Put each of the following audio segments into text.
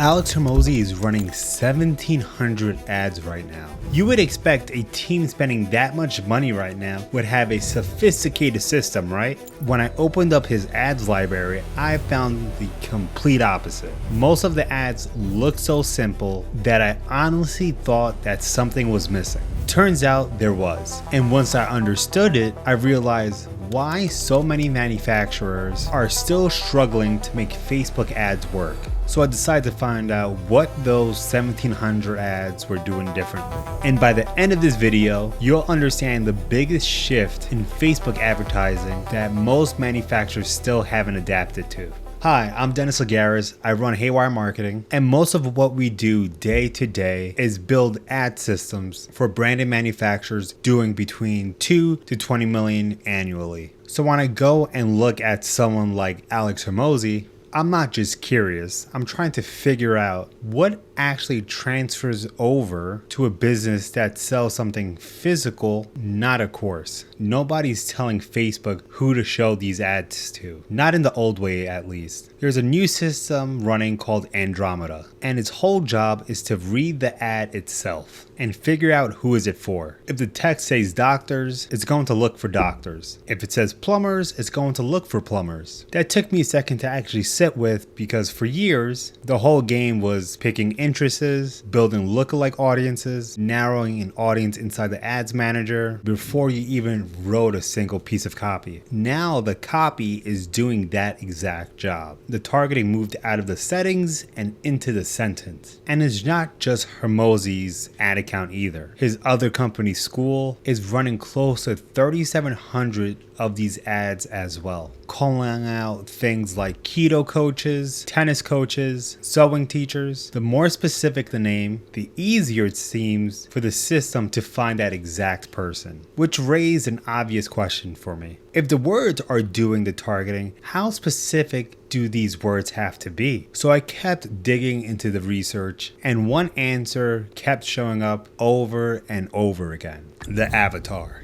Alex Hormozi is running 1,700 ads right now. You would expect a team spending that much money right now would have a sophisticated system, right? When I opened up his ads library, I found the complete opposite. Most of the ads look so simple that I honestly thought that something was missing. Turns out there was. And once I understood it, I realized why so many manufacturers are still struggling to make Facebook ads work. So I decided to find out what those 1,700 ads were doing differently. And by the end of this video, you'll understand the biggest shift in Facebook advertising that most manufacturers still haven't adapted to. Hi, I'm Dennis Lagares. I run Haywire Marketing, and most of what we do day to day is build ad systems for branded manufacturers doing between 2 to 20 million annually. So when I go and look at someone like Alex Hormozi, I'm not just curious, I'm trying to figure out what actually transfers over to a business that sells something physical, not a course. Nobody's telling Facebook who to show these ads to, not in the old way at least. There's a new system running called Andromeda, and its whole job is to read the ad itself and figure out who is it for. If the text says doctors, it's going to look for doctors. If it says plumbers, it's going to look for plumbers. That took me a second to actually sit with, because for years, the whole game was picking interests, building lookalike audiences, narrowing an audience inside the ads manager before you even wrote a single piece of copy. Now the copy is doing that exact job. The targeting moved out of the settings and into the sentence. And it's not just Hormozi's ad account either. His other company, School, is running close to 3,700 of these ads as well, calling out things like keto coaches, tennis coaches, sewing teachers. The more specific the name, the easier it seems for the system to find that exact person, which raised an obvious question for me. If the words are doing the targeting, how specific do these words have to be? So I kept digging into the research, and one answer kept showing up over and over again: the avatar.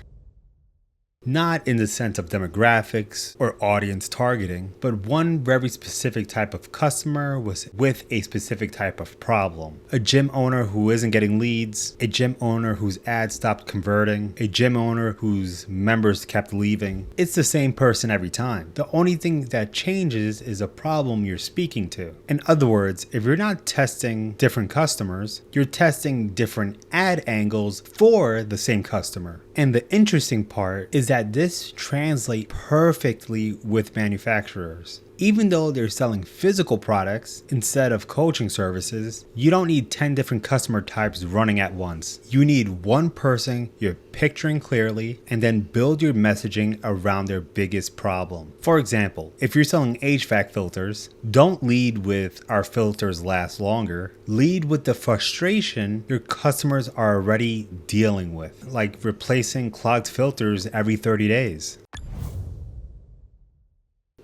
Not in the sense of demographics or audience targeting, but one very specific type of customer was with a specific type of problem. A gym owner who isn't getting leads, a gym owner whose ads stopped converting, a gym owner whose members kept leaving. It's the same person every time. The only thing that changes is a problem you're speaking to. In other words, if you're not testing different customers, you're testing different ad angles for the same customer. And the interesting part is that this translates perfectly with manufacturers. Even though they're selling physical products instead of coaching services, you don't need 10 different customer types running at once. You need one person you're picturing clearly, and then build your messaging around their biggest problem. For example, if you're selling HVAC filters, don't lead with "our filters last longer." Lead with the frustration your customers are already dealing with, like replacing clogged filters every 30 days.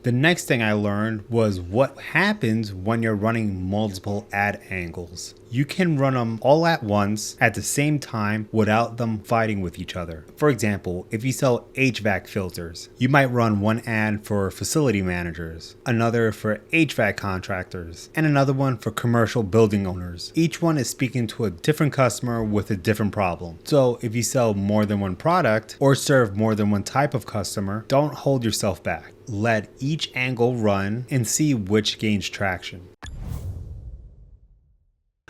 The next thing I learned was what happens when you're running multiple ad angles. You can run them all at once at the same time without them fighting with each other. For example, if you sell HVAC filters, you might run one ad for facility managers, another for HVAC contractors, and another one for commercial building owners. Each one is speaking to a different customer with a different problem. So if you sell more than one product or serve more than one type of customer, don't hold yourself back. Let each angle run and see which gains traction.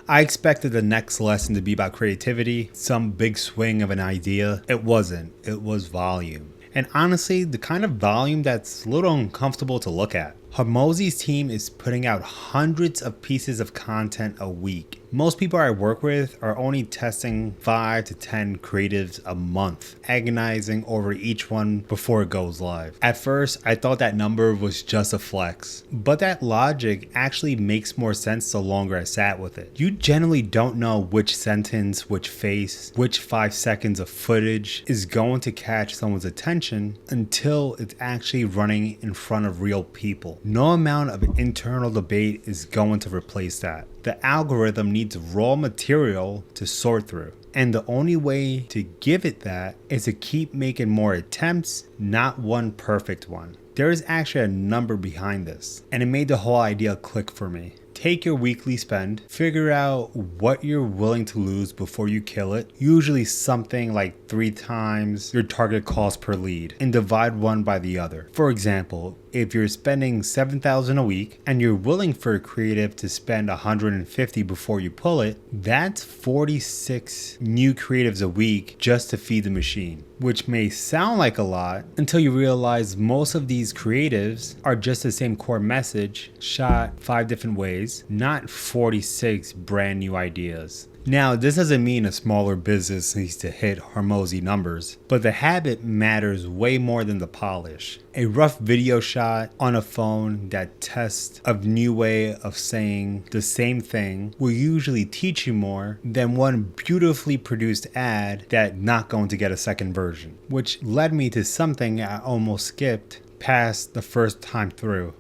I expected the next lesson to be about creativity, some big swing of an idea. It wasn't. It was volume. And honestly, the kind of volume that's a little uncomfortable to look at. Hormozi's team is putting out hundreds of pieces of content a week. Most people I work with are only testing 5 to 10 creatives a month, agonizing over each one before it goes live. At first, I thought that number was just a flex, but that logic actually makes more sense the longer I sat with it. You generally don't know which sentence, which face, which 5 seconds of footage is going to catch someone's attention until it's actually running in front of real people. No amount of internal debate is going to replace that. The algorithm needs raw material to sort through. And the only way to give it that is to keep making more attempts, not one perfect one. There is actually a number behind this, and it made the whole idea click for me. take your weekly spend, figure out what you're willing to lose before you kill it, usually something like 3 times your target cost per lead, and divide one by the other. For example, if you're spending $7,000 a week and you're willing for a creative to spend $150 before you pull it, that's 46 new creatives a week just to feed the machine, which may sound like a lot until you realize most of these creatives are just the same core message shot 5 different ways, not 46 brand new ideas. Now, this doesn't mean a smaller business needs to hit Hormozi numbers, but the habit matters way more than the polish. A rough video shot on a phone that tests a new way of saying the same thing will usually teach you more than one beautifully produced ad that's not going to get a second version, which led me to something I almost skipped past the first time through.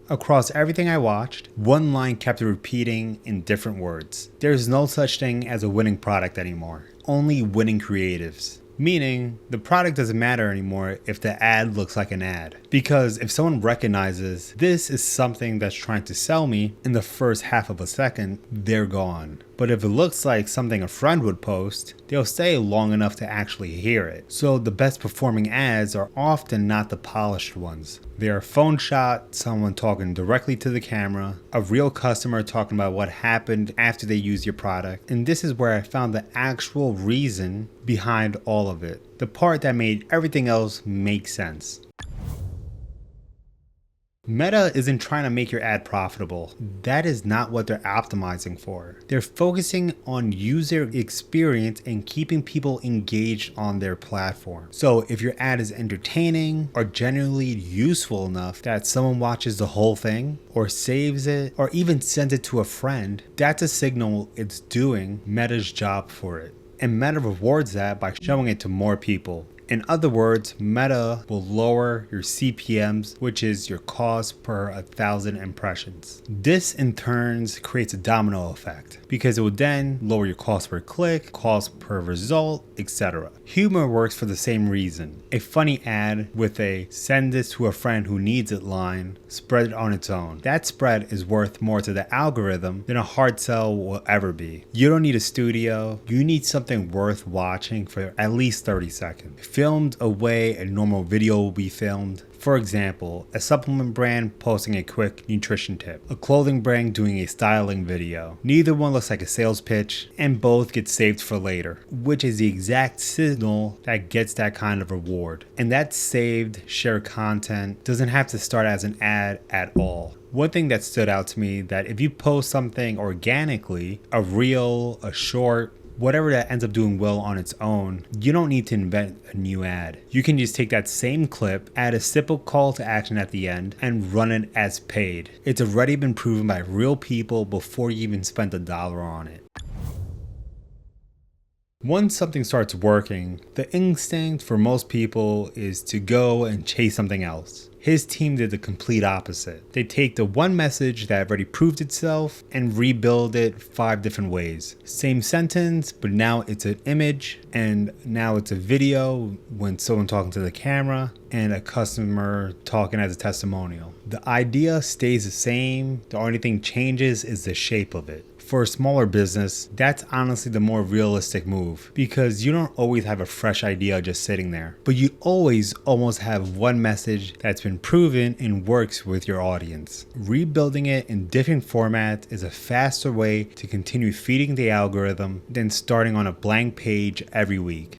Across everything I watched, one line kept repeating in different words. There's no such thing as a winning product anymore, only winning creatives. Meaning, the product doesn't matter anymore if the ad looks like an ad. Because if someone recognizes this is something that's trying to sell me in the first half of a second, they're gone. But if it looks like something a friend would post, they'll stay long enough to actually hear it. So the best performing ads are often not the polished ones. They are a phone shot, someone talking directly to the camera, a real customer talking about what happened after they used your product. And this is where I found the actual reason behind all of it. The part that made everything else make sense. Meta isn't trying to make your ad profitable. That is not what they're optimizing for. They're focusing on user experience and keeping people engaged on their platform. So if your ad is entertaining or genuinely useful enough that someone watches the whole thing or saves it or even sends it to a friend, that's a signal it's doing Meta's job for it. And Meta rewards that by showing it to more people. In other words, Meta will lower your CPMs, which is your cost per 1,000 impressions. This in turn creates a domino effect because it will then lower your cost per click, cost per result, etc. Humor works for the same reason. A funny ad with a "send this to a friend who needs it" line spread on its own. That spread is worth more to the algorithm than a hard sell will ever be. You don't need a studio. You need something worth watching for at least 30 seconds. Filmed a way a normal video will be filmed. For example, a supplement brand posting a quick nutrition tip, a clothing brand doing a styling video. Neither one looks like a sales pitch, and both get saved for later, which is the exact signal that gets that kind of reward. And that saved, shared content doesn't have to start as an ad at all. One thing that stood out to me that if you post something organically, a reel, a short, whatever that ends up doing well on its own, you don't need to invent a new ad. You can just take that same clip, add a simple call to action at the end, and run it as paid. It's already been proven by real people before you even spent $1 on it. Once something starts working, the instinct for most people is to go and chase something else. His team did the complete opposite. They take the one message that already proved itself and rebuild it 5 different ways. Same sentence, but now it's an image, and now it's a video when someone talking to the camera, and a customer talking as a testimonial. The idea stays the same, the only thing changes is the shape of it. For a smaller business, that's honestly the more realistic move because you don't always have a fresh idea just sitting there, but you always almost have one message that's been proven and works with your audience. Rebuilding it in different formats is a faster way to continue feeding the algorithm than starting on a blank page every week.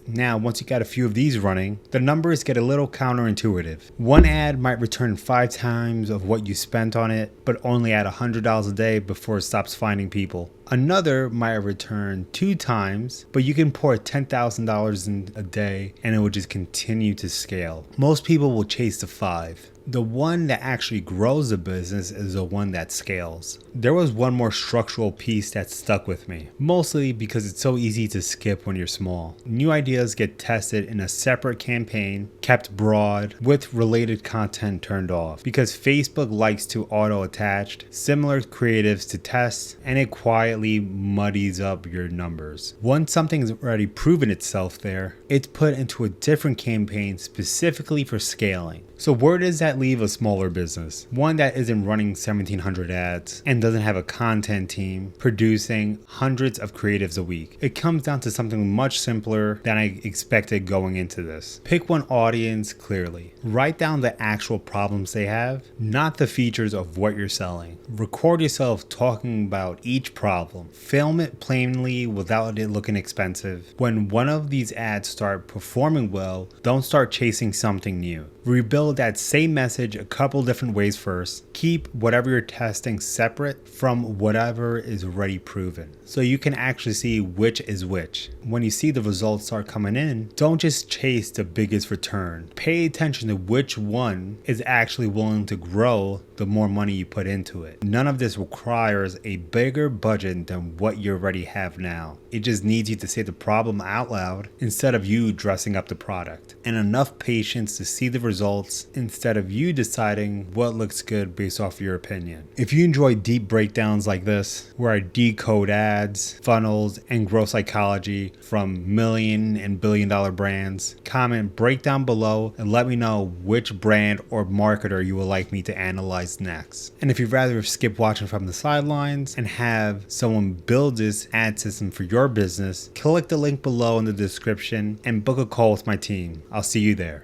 Now, once you got a few of these running, the numbers get a little counterintuitive. One ad might return 5 times of what you spent on it, but only at $100 a day before it stops finding people. Another might return 2 times, but you can pour $10,000 in a day and it will just continue to scale. Most people will chase the 5. The one that actually grows the business is the one that scales. There was one more structural piece that stuck with me, mostly because it's so easy to skip when you're small. New ideas get tested in a separate campaign, kept broad, with related content turned off, because Facebook likes to auto-attach similar creatives to test, and it quietly muddies up your numbers. Once something's already proven itself there, it's put into a different campaign specifically for scaling. So where does that that leave a smaller business? One that isn't running 1,700 ads and doesn't have a content team producing hundreds of creatives a week. It comes down to something much simpler than I expected going into this. Pick one audience clearly. Write down the actual problems they have, not the features of what you're selling. Record yourself talking about each problem. Film it plainly without it looking expensive. When one of these ads start performing well, don't start chasing something new. Rebuild that same message a couple different ways first. Keep whatever you're testing separate from whatever is already proven, so you can actually see which is which. When you see the results start coming in, don't just chase the biggest return. Pay attention to which one is actually willing to grow the more money you put into it. None of this requires a bigger budget than what you already have now. It just needs you to say the problem out loud instead of you dressing up the product, and enough patience to see the results instead of you deciding what looks good based off your opinion. If you enjoy deep breakdowns like this, where I decode ads, funnels, and growth psychology from million and billion dollar brands, comment breakdown below and let me know which brand or marketer you would like me to analyze next. And if you'd rather skip watching from the sidelines and have someone build this ad system for your business, click the link below in the description and book a call with my team. I'll see you there.